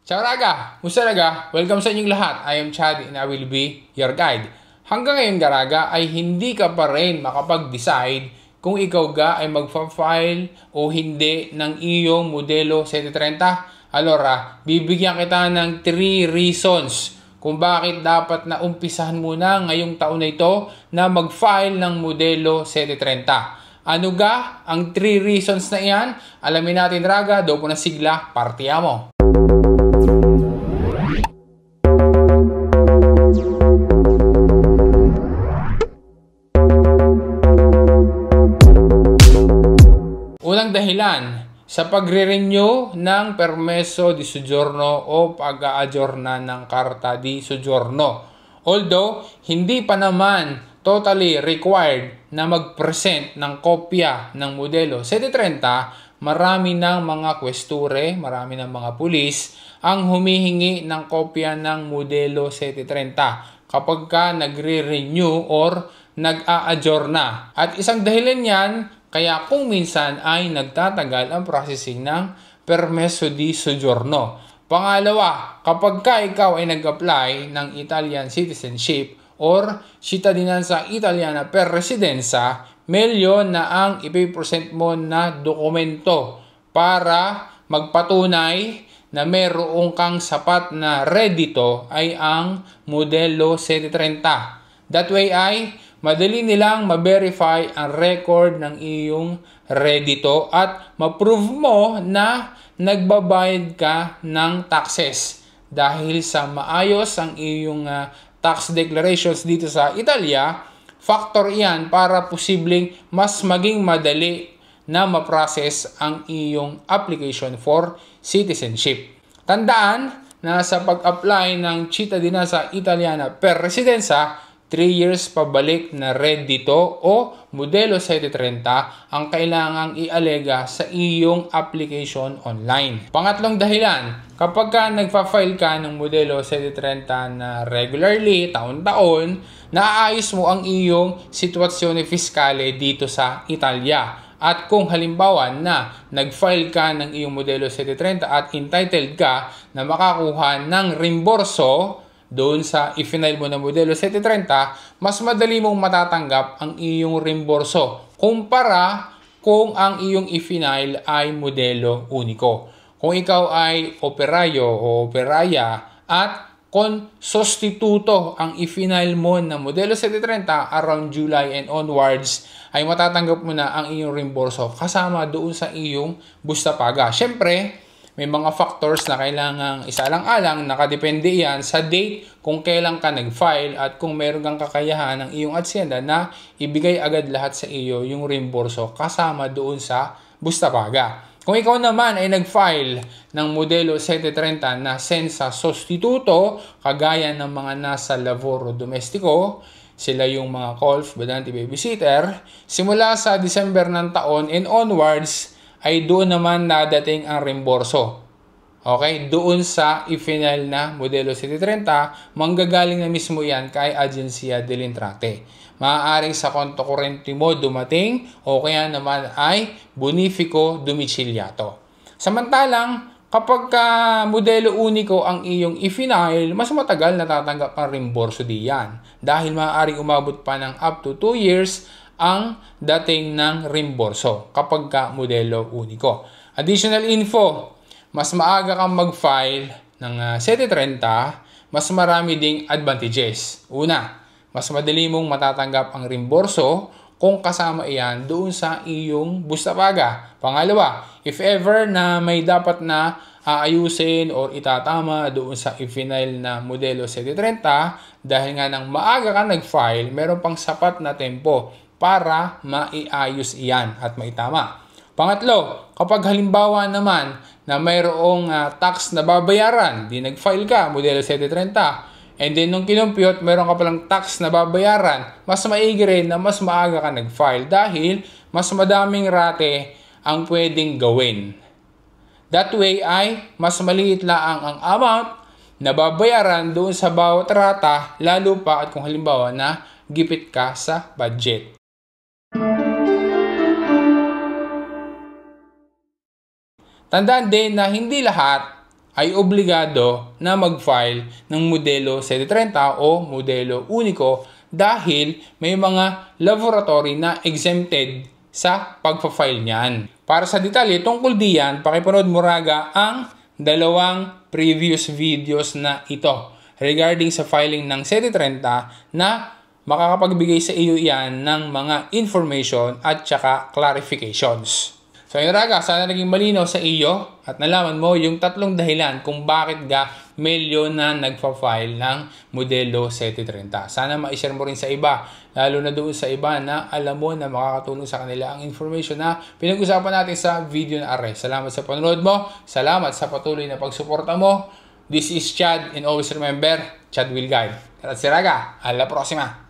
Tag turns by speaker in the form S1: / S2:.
S1: Ciao raga! Musta raga? Welcome sa inyong lahat. I am Chad and I will be your guide. Hanggang ngayon raga ay hindi ka pa rin makapag-decide kung ikaw ay magpa-file o hindi ng iyong modelo 730. Alora, bibigyan kita ng 3 reasons kung bakit dapat na umpisahan muna ngayong taon na ito na mag-file ng modelo 730. Ano ang 3 reasons na iyan? Alamin natin raga, dopo na sigla, partiamo! Unang dahilan, sa pagre-renew ng permeso di soggiorno o pag-a-aggiorna ng karta di soggiorno. Although, hindi pa naman totally required na mag-present ng kopya ng modelo 730, marami ng mga kwesture, marami ng mga pulis ang humihingi ng kopya ng modelo 730 kapag ka nagre-renew or nag-a-aggiorna. At isang dahilan yan, kaya kung minsan ay nagtatagal ang processing ng permeso di soggiorno. Pangalawa, kapag ka ikaw ay nag-apply ng Italian citizenship or cittadinanza italiana per residenza, milyon na ang ipipresent mo na dokumento para magpatunay na mayroong kang sapat na redito ay ang modelo 730. That way ay madali nilang ma-verify ang record ng iyong redito at ma-prove mo na nagbabayad ka ng taxes. Dahil sa maayos ang iyong tax declarations dito sa Italia, factor iyan para posibleng mas maging madali na ma-process ang iyong application for citizenship. Tandaan na sa pag-apply ng cittadinanza italiana per residenza, 3 years pabalik na redito o modelo 730 ang kailangang ialega sa iyong application online. Pangatlong dahilan, kapag ka nagpa-file ka ng modelo 730 na regularly, taon-taon, naaayos mo ang iyong sitwasyon fiskale dito sa Italia. At kung halimbawa na nag-file ka ng iyong modelo 730 at entitled ka na makakuha ng reimburso doon sa i-file mo na modelo 730, mas madali mong matatanggap ang iyong reimburso kumpara kung ang iyong i-file ay modelo uniko. Kung ikaw ay operayo o operaya at kung sostituto ang i-file mo na modelo 730 around July and onwards, ay matatanggap mo na ang iyong reimburso kasama doon sa iyong busta paga. Siyempre, may mga factors na kailangang isalang-alang, nakadepende yan sa date kung kailan ka nag-file at kung meron kang kakayahan ng iyong asyenda na ibigay agad lahat sa iyo yung reimburso kasama doon sa busta paga. Kung ikaw naman ay nag-file ng modelo 730 na senza sostituto, kagaya ng mga nasa lavoro domestico, sila yung mga COLF, badante babysitter, simula sa December ng taon and onwards, ay doon naman nadating ang reimburso. Okay? Doon sa i-final na modelo 730, manggagaling na mismo yan kay Agenzia delle Entrate. Maaaring sa konto kurente mo dumating o kaya naman ay bonifico domiciliato. Samantalang, kapag modelo uniko ang iyong i-final, mas matagal natatanggap ang reimburso diyan. Dahil maaaring umabot pa ng up to 2 years ang dating ng reimburso kapag modelo uniko. Additional info, mas maaga kang mag-file ng 730, mas marami ding advantages. Una, mas madali mong matatanggap ang reimburso kung kasama iyan doon sa iyong busta paga. Pangalawa, if ever na may dapat na aayusin or itatama doon sa i-final na modelo 730, dahil nga nang maaga ka nag-file, meron pang sapat na tempo para maiayos iyan at maitama. Pangatlo, kapag halimbawa naman na mayroong tax na babayaran, di nag-file ka, modelo 730, and then nung kinumpute, meron ka palang tax na babayaran, mas maigi rin na mas maaga ka nag-file dahil mas madaming rate ang pwedeng gawin. That way ay mas maliit lang ang amount na babayaran doon sa bawat rata, lalo pa at kung halimbawa na gipit ka sa budget. Tandaan din na hindi lahat ay obligado na mag-file ng modelo 730 o modelo uniko dahil may mga laboratory na exempted sa pagpa-file niyan. Para sa detalye tungkol diyan, pakipanood mo raga ang dalawang previous videos na ito regarding sa filing ng 730 na makakapagbigay sa iyo yan ng mga information at saka clarifications. So yun raga, sana naging malinaw sa iyo at nalaman mo yung tatlong dahilan kung bakit milyon na nagpa-file ng modelo 730. Sana ma-share mo rin sa iba, lalo na doon sa iba na alam mo na makakatulong sa kanila ang information na pinag-usapan natin sa video na are. Salamat sa panonood mo, salamat sa patuloy na pagsuporta mo. This is Chad and always remember, Chad will guide. Grazie raga, alla prossima!